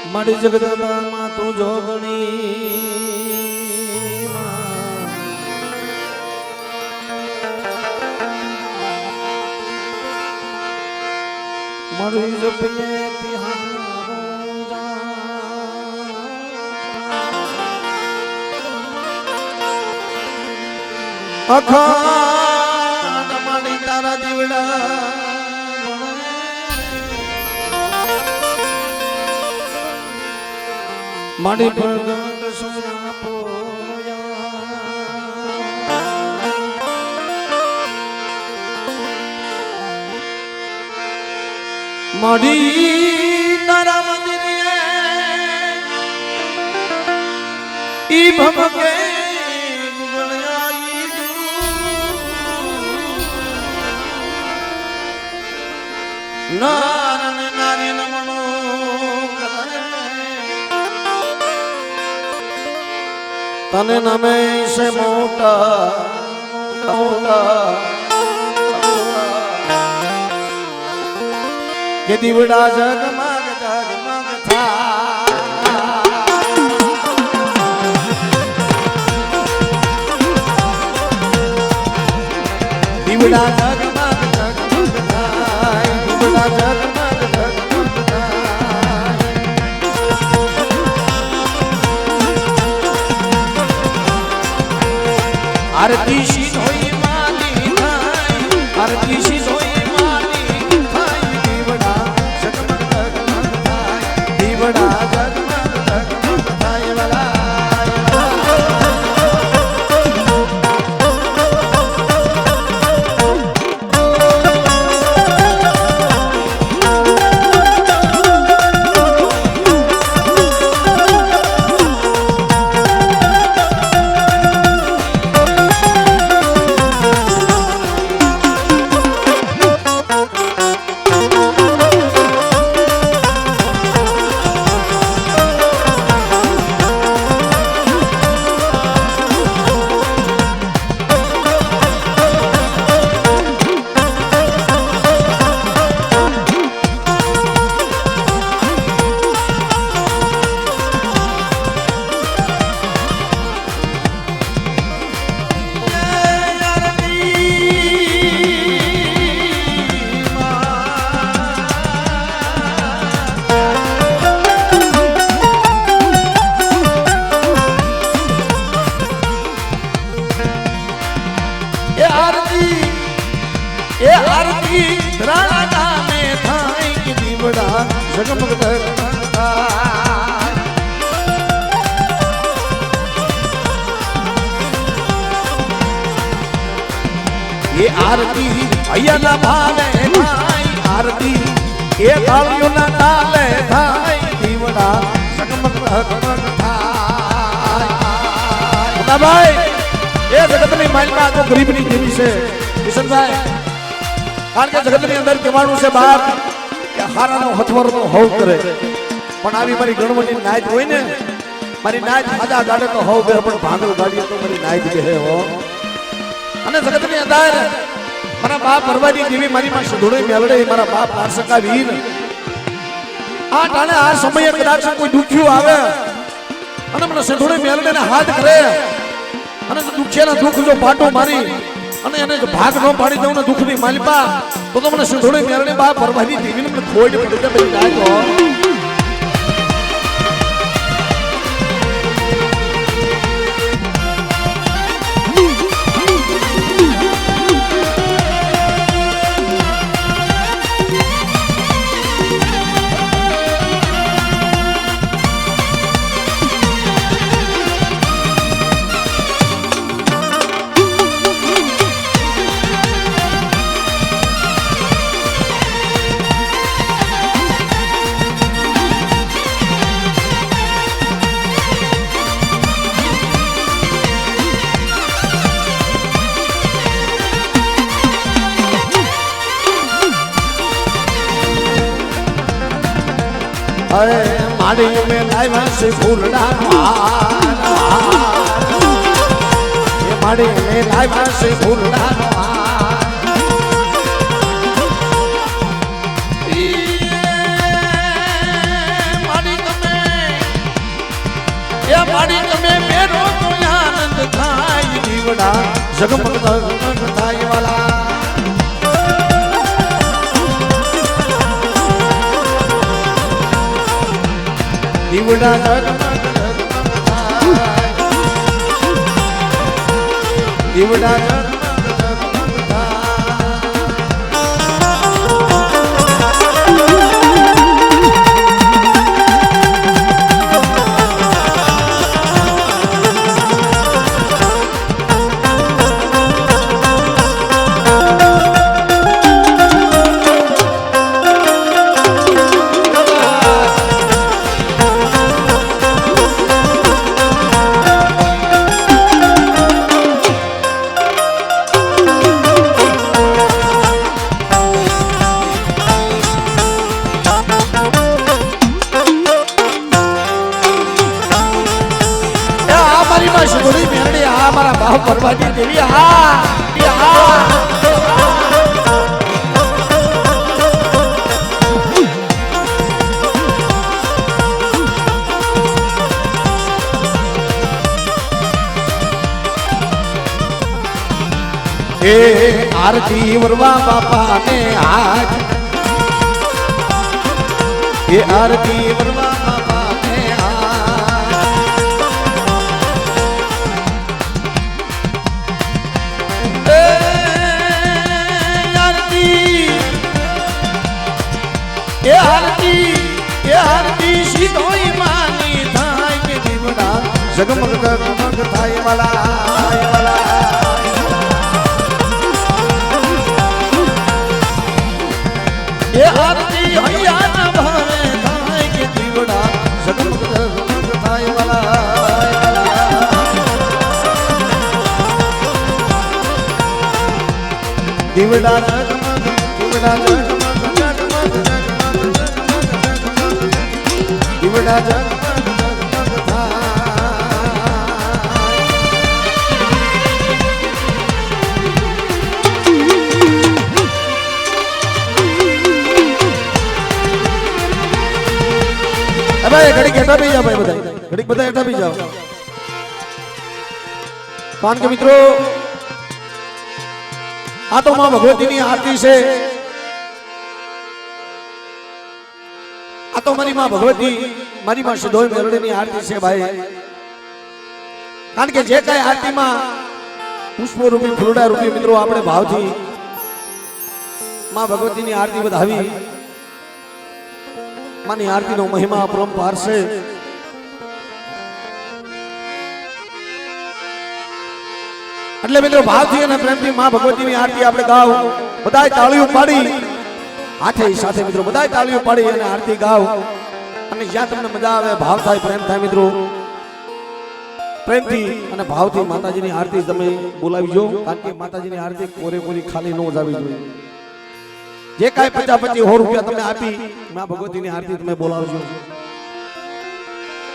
મારી જગદંબામાં તું જોગણી મારી જપીએ અખાંડ મારી તારા દીવડા મારી પ્રગટ સોના પોયા મારી તારા મંદિરે ઈ ભમકે ગુગળાઈ નારણ નારી નમણો તને નમે સે મોટા મોટા કે દીવડા જગમગ જગમગ થા દીવડા જગમગ જગમગ થાય દીવડા જગમગ જગમગ થાય આરતી શીત હોય માની થાય આરતી શીત હોય માની થાય દીવડા જગમગ જગમગ થાય દીવડા જગમગ જગમગ થાય વાલા એ આરતી ધરાણા મે થાય કે દીવડા જગમગ જગમગ થાય એ આરતી અયના ભાવે થાય આરતી એ તાળીઓના તાલે થાય દીવડા જગમગ જગમગ થાય ભાઈ એ જગતની માલિકા તો ગરીબની દેવી છે કિશનભાઈ કારણ કે જગતની અંદર કહેવાનું છે બહાર કે હારાનો હથવારનો હોવ કરે પણ આવી મારી ગણવટી નાચ હોય ને મારી નાચ ખાધા ગાડે તો હોવ બે પણ ભાંગલ ગાડીએ તો મારી નાચ બે હો અને જગતની અંદર મારા બાપ ભરવાની દેવી મારી માં સુધોડી મેલડે મારા બાપ નારસકા વીર આ ટાણે આ સમયે કદાચ કોઈ દુખ્યું આવે અને મને સુધોડી મેલડે ને હાથ કરે અને દુખ્યાના દુઃખ જો પાટો મારી અને એને ભાગ ન પાડી દઉં ને દુઃખની માલિપા તો મને સુધોડી મેરણી બા ભરવાની દેવીને મને ખોઈ પડી જાય બધી જાય તો अरे माड़ी में लाइवा से फूलड़ा ये माड़ी में लाइवा से फूलड़ा माड़ी तुम्हें દીવડા જગમગ જગમગ થાય વાલા દીવડા જગમગ જગમગ થાય દીવડા જગમગ જગમગ થાય સુધરી મેરડી આ મારા ભાવ પરવાજી દેવી એ આરતી વરવા બાપા ને આજ એ આરતી વરવા બાપા ને એ આરતી સીધોઈ માની થાય કે દીવડા જગમગ જગમગ થાય વાલા એ આરતી હૈયા ના ભાવે થાય કે દીવડા જગમગ જગમગ થાય વાલા દીવડા જગમગ દીવડા જગમગ દીવડા જગમગ જગમગ થાય ભાઈ ઘડીક હેઠા બી જાઓ ભાઈ બધા ઘડીક બધા હેઠા બી જાઓ કારણ કે મિત્રો આ તો માં ભગવતીની આરતી છે આ તો મારી માં ભગવતી મારી માં સિદ્ધોઈ મેરડીની આરતી છે ભાઈ કારણ કે જે કઈ આરતીમાં પુષ્પો રૂપી ફૂલડા રૂપી મિત્રો આપણે ભાવથી માં ભગવતીની આરતી વધાવી માની આરતીનો મહિમા અપરંપાર છે એટલે મિત્રો ભાવથી અને પ્રેમથી માં ભગવતીની આરતી આપણે ગાવ બધાય તાળીઓ પાડી હાથે સાથે મિત્રો બધાય તાળીઓ પાડી અને આરતી ગાવ અને જ્યાં તમને મજા આવે ભાવ થાય પ્રેમ થાય મિત્રો પ્રેમથી અને ભાવથી માતાજીની આરતી તમે બોલાવી જો કારણ કે માતાજીની આરતી કોરે કોરી ખાલી ન જાવી જોઈએ જે કાંઈ 50-50 100 રૂપિયા તમે આપી માં ભગવતીની આરતી તમે બોલાવજો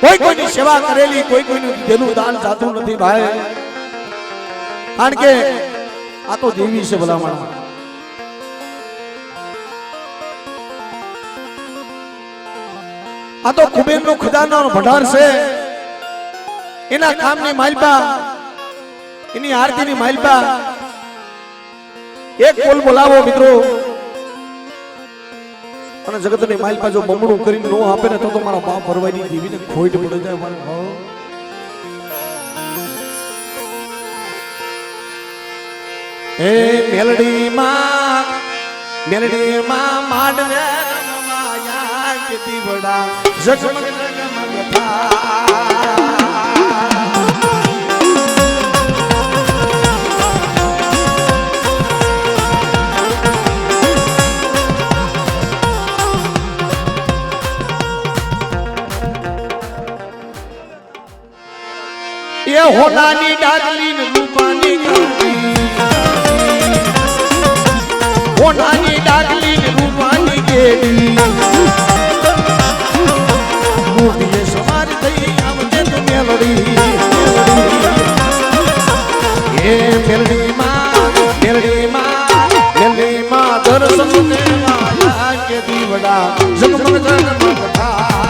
કોઈ કોઈની સેવા કરેલી કોઈ કોઈનું દેનું દાન જાતું નથી ભાઈ કારણ કે આ તો દેવી છે ભલામણ આ તો કુબેરનો ખજાનાનો ભંડાર છે એના કામની માલપા એની આરતીની માલપા એક બોલ બોલાવો મિત્રો અને જગતની માલપા જો બમણું કરીને નો આપે ને તો મારા બાપ ભરવાની દેવીને ખોટ પડી જાય મારો ભાવ એ મેલડી માં માંડવે રમવાયા કે દીવડા જગમગ જગમગ થાય એ હોનાની ડાગલી રૂપાની ગાડી હોનાની ડાગલી રૂપાની ગેડી મોટીએ સવાર થઈ આવજે તો મેલડી એ મેલડી માં દર્શન દેવા કે દીવડા જગમગ જગમગ થાય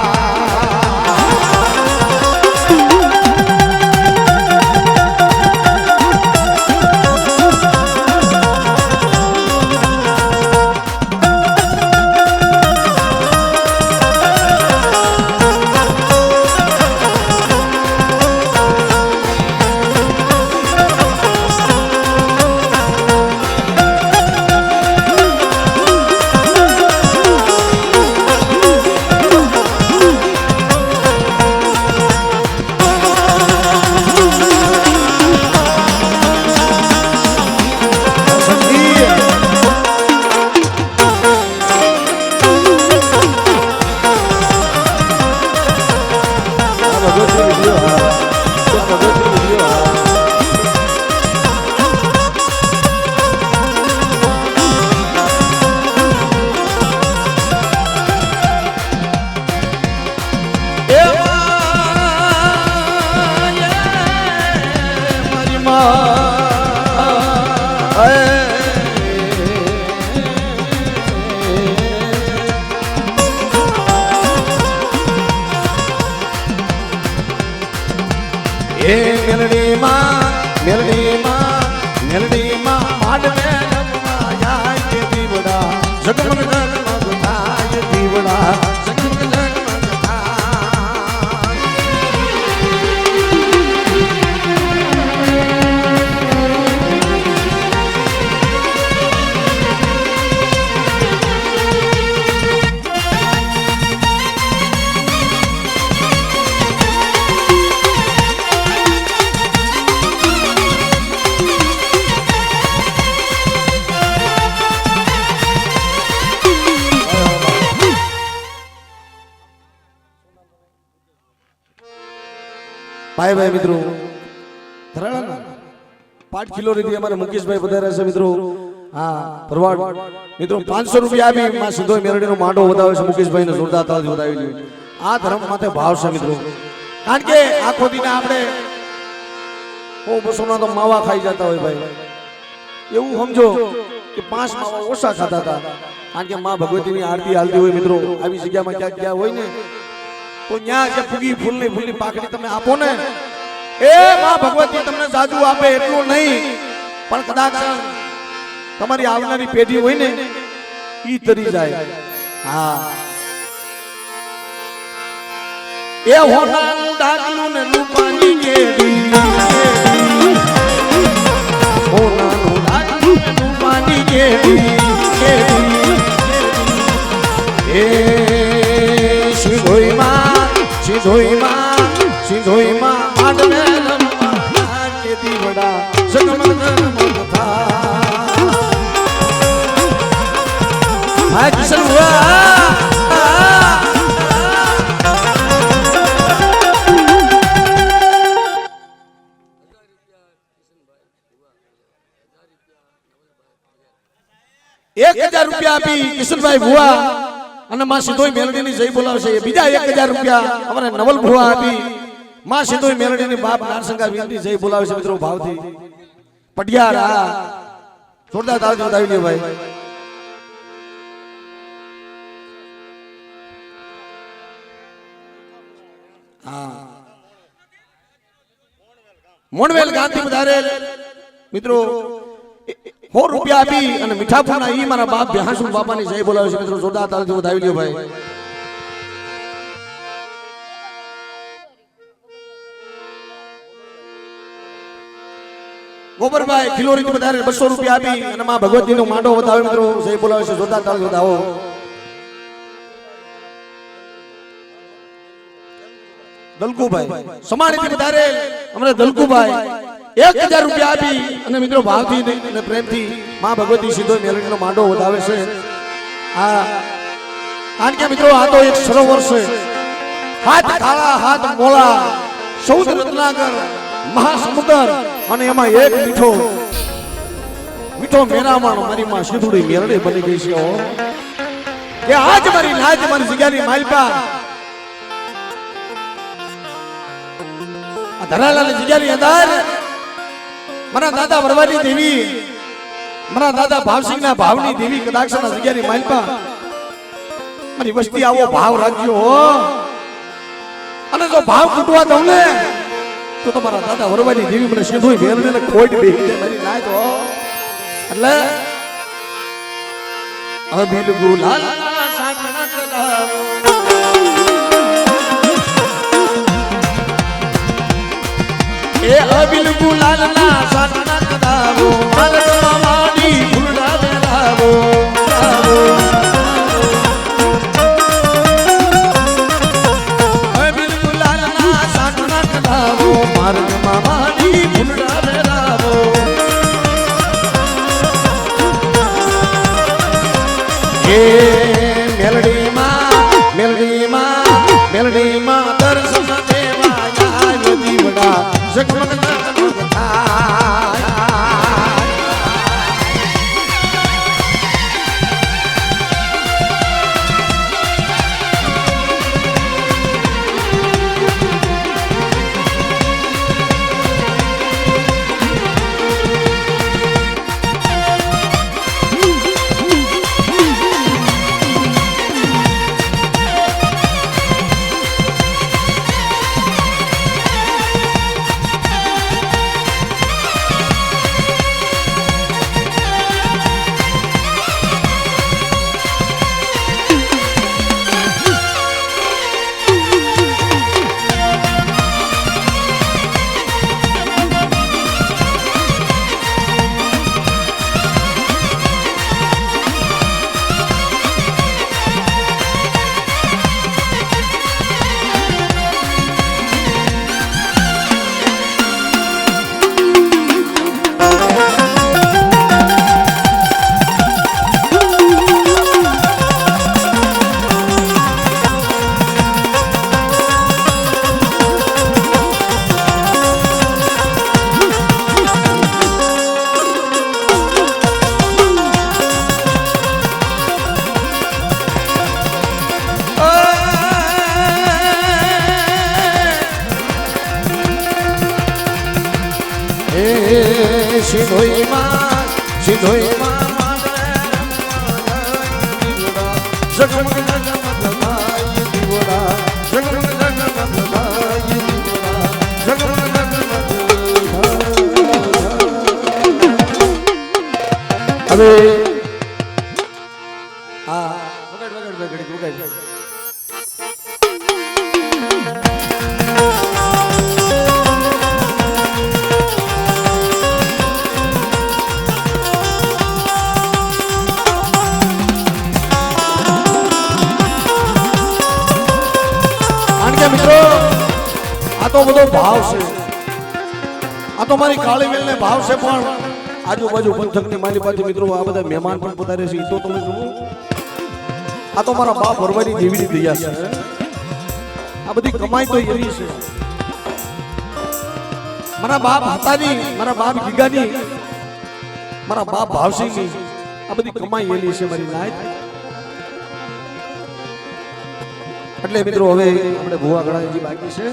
એ મેલડીમાં મેલડીમાં મેલડીમાં માંડવે રમવા જાય કે દીવડા જગમગ જગમગ થાય દીવડા જગમગ જગમગ થાય. ભાઈ મિત્રો ધરાળાના 5 કિલો રીતિ અમારે મુકેશભાઈ વધારે છે મિત્રો. હા ભરવાડ મિત્રો 500 રૂપિયા આપી માં સીધો મેલડીનો માંડો વધાવે છે મુકેશભાઈને જોરદાર તાળી વધાવી લ્યો. આ ધર્મ માથે ભાવ છે મિત્રો. કારણ કે આખો દિન આપણે બસોના તો માવા ખાઈ જતા હોય ભાઈ. એવું સમજો કે 5 માવા ઓછા ખાતા હતા. કારણ કે માં ભગવતીની આરતી હાલતી હોય મિત્રો. આવી જગ્યામાં ક્યાંક ગયા હોય ને તો ન્યા જે ફૂગી ફૂલની પાકડી તમે આપો ને એ માં ભગવતી તમને જાજુ આપે એટલું નહીં પણ કદાચ તમારી આવનારી પેઢી હોય ને ઈ તરી જાય. હા એ હોનાનું ડાકલું ને રૂપાની કેડી હોનાનું ડાકલું ને રૂપાની કેડી એ સિંધોઈમાં માંડવે રમવા કે દીવડા જગમગ જગમગ થાય. હા કિશન ₹1000 આપી કિશનભાઈ ભુવા અને માં સિંધોઈ મેલડીની જય બોલાવશે. બીજા 1000 રૂપિયા અમારે નવલ ભુવા આપી માં સિંધોઈ મેલડીની બાપ નારસંગા વિનંતી જય બોલાવે છે મિત્રો ભાવથી. પટિયાર આ જોરદાર તાળી વધાવી લ્યો ભાઈ. હા મોણવેલ ગાંધી વધારે મિત્રો 100 રૂપિયા આપી અને મીઠાપુરના ઈ મારા બાપ ભ્યાસુ બાપાની જય બોલાવે છે મિત્રો. જોરદાર તાળીથી વધાવી લ્યો ભાઈ. ગોબરભાઈ ખિલોરી વધારે 200 રૂપિયા આપી અને માં ભગવતીનો માંડો વધાવે મિત્રો. જય બોલાવે છે. જોરદાર તાળી વધાવો. દલકુભાઈ સમાણીથી વધારે અમને દલકુભાઈ 1000 રૂપિયા આપી અને મિત્રો ભાવથી અને પ્રેમથી માં ભગવતી સીધો મેલડીનો માંડો વધાવે છે. આ કારણ કે મિત્રો આ તો એક સરોવર છે. હાથ કાળા હાથ મોળા સૌદ રત્નાકર મહાસમુદ્ર અને એમાં એક મીઠો મેરામણ મારી માં સીધુડી મેલડી બની ગઈ છે. કે આજ મારી લાજ મારી જગ્યાની માલપા આ ધરાલાની જગ્યાની અંદર મારા દાદા વરવાની દેવી મારા દાદા ભાવસિંહના ભાવની દેવી કદાક્ષના જગ્યાની માલપા મારી વસ્તી આવો ભાવ રાખજો હો. અને જો ભાવ કૂટવા દઉં ને તો તમારા દાદા વરવાની દેવી મને સીધું મેલડીને ખોટ બેહી દે મારી નાય તો. એટલે અબિલ ગુલાલ સાકણા કરાવો એ અબિલ ગુલાલ ના સાકણા કરાવો મારા માડી ફૂલડા વેરાવો અબિલ ગુલાલ ના સાકણા કરાવો મારા માડી ફૂલડા વેરાવો. એ મેલડીમાં દર્શન દેવા જાય દીવડા જગમગ જગમગ થાય. સિંધોઈમાં સિંધોઈમાં જગમગ જગમગ થાય દીવડા જગમગ જગમગ થાય દીવડા જગમગ જગમગ હવે હા વગાડ મિત્રો આ તો બધો ભાવ છે આ તો મારી કાળી વેલ ને ભાવ છે પણ આજુબાજુ પંથકની મારી પાસે મિત્રો આ બધા મહેમાન પણ પધારે છે તો તમે જુઓ આ તો મારા બાપ ભરવાની દેવીની દયા છે આ બધી કમાઈ તો એવી છે મારા બાપ હતાની મારા બાપ ગીગાની મારા બાપ ભાવસિંહની આ બધી કમાઈ એલી છે મારી નાય એટલે મિત્રો હવે આપણે ભુવા ગણાજી બાકી છે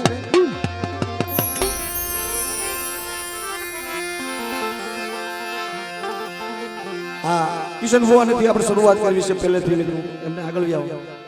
હા કિશન ભુવા નથી આપણે શરૂઆત કરવી છે પહેલેથી મિત્રો એમને આગળ આવો